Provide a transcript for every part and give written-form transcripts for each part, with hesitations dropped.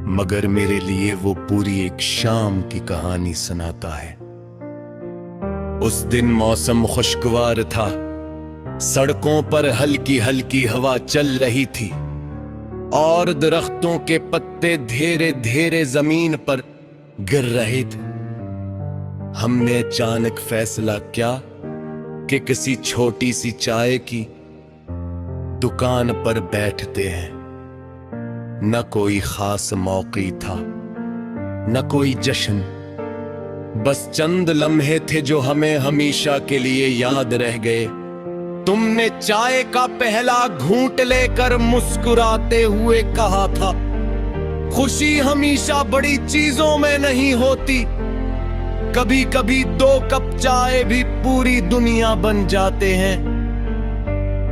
मगर मेरे लिए वो पूरी एक शाम की कहानी सुनाता है। उस दिन मौसम खुशगवार था, सड़कों पर हल्की हल्की हवा चल रही थी और दरख्तों के पत्ते धीरे धीरे जमीन पर गिर रहे थे। हमने अचानक फैसला किया कि किसी छोटी सी चाय की दुकान पर बैठते हैं। न कोई खास मौक़ी था, न कोई जश्न, बस चंद लम्हे थे जो हमें हमेशा के लिए याद रह गए। तुमने चाय का पहला घूंट लेकर मुस्कुराते हुए कहा था, खुशी हमेशा बड़ी चीजों में नहीं होती, कभी कभी 2 कप चाय भी पूरी दुनिया बन जाते हैं।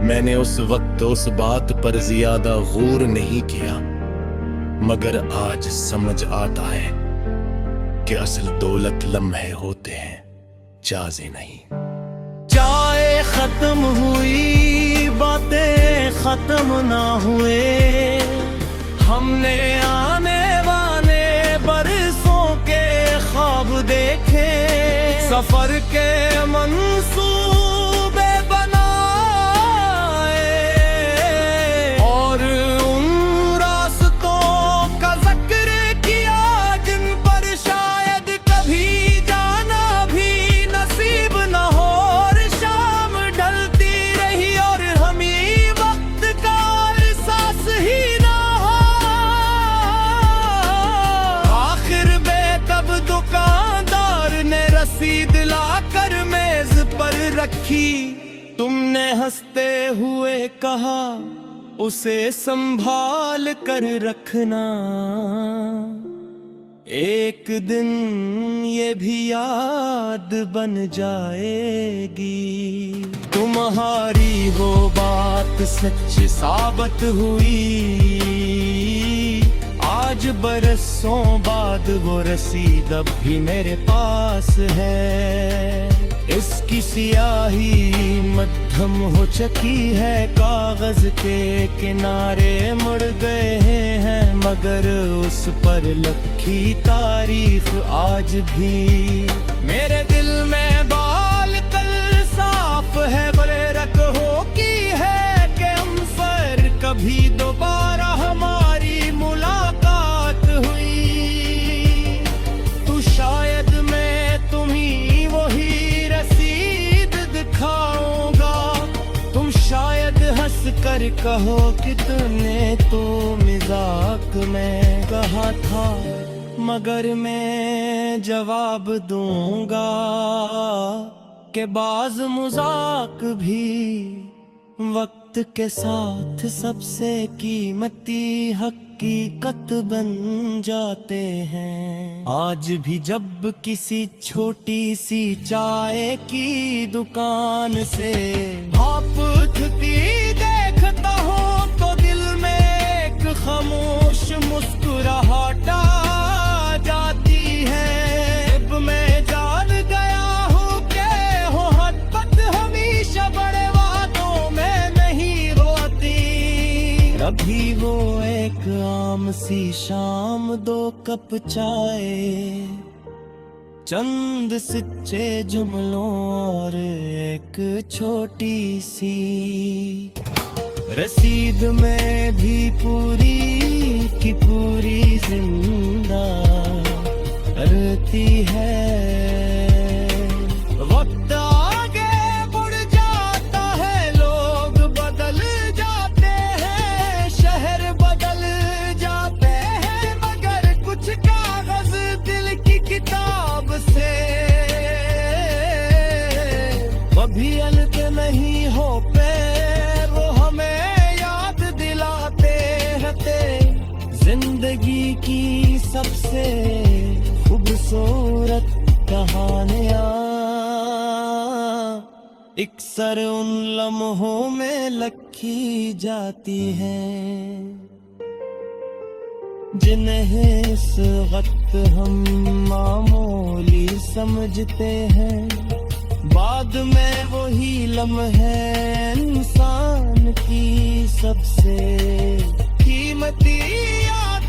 मैंने उस वक्त उस बात पर ज्यादा गौर नहीं किया, मगर आज समझ आता है कि असल दौलत लम्हे होते हैं, चाज़े नहीं। चाय खत्म हुई, बातें खत्म ना हुए, हमने आने वाले बरसों के ख्वाब देखे, सफर के मंसूबे बनाए और उन रास्तों का जिक्र किया जिन पर शायद कभी जाना भी नसीब न हो। और शाम ढलती रही और हमें वक्त का एहसास ही ना हो। आखिर में तब दुकानदार ने रसीद लाकर मेज पर रखी, तुमने हंसते हुए कहा, उसे संभाल कर रखना, एक दिन ये भी याद बन जाएगी। तुम्हारी वो बात सच साबित हुई, आज बरसों बाद वो रसीद अब भी मेरे पास है। इसकी सियाही मध्यम हो चुकी है, कागज के किनारे मुड़ गए हैं, मगर उस पर लिखी तारीफ आज भी मेरे दिल में बाल कल साफ है। बड़े रख हो की है कि हम पर कभी दोबारा हमारी मुलाकात हुई, तो शायद मैं तुम्हीं वही रसीद दिखाऊंगा। तुम शायद हंस कर कहो कि तुमने तो मजाक में कहा था, मगर मैं जवाब दूंगा कि बाज मजाक भी वक्त के साथ सबसे कीमती हकीकत बन जाते हैं। आज भी जब किसी छोटी सी चाय की दुकान से भाप उठती देखता हूँ तो दिल में एक खामोश मुस्कुराहट आ जाती है। अब मैं जान गया हूँ कि मोहब्बत हमेशा बड़े वादों में नहीं होती। अभी वो एक आम सी शाम, 2 कप चाय, चंद सच्चे जुमलों और एक छोटी सी रसीद में भी पूरी की पूरी जिंदा रहती है। वक्त आगे बढ़ जाता है, लोग बदल जाते हैं, शहर बदल जाते हैं, मगर कुछ कागज दिल की किताब से कभी अलग नहीं हो पे। वो हमें याद दिलाते रहते जिंदगी की सबसे खूबसूरत कहानियां, अक्सर उन लम्हों में लिखी जाती हैं जिन्हें इस वक्त हम मामूली समझते हैं। बाद में वही लम्हे इंसान की सबसे कीमती याद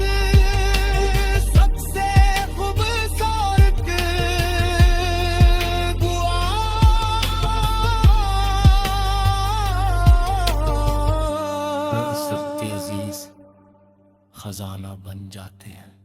खजाना बन जाते हैं।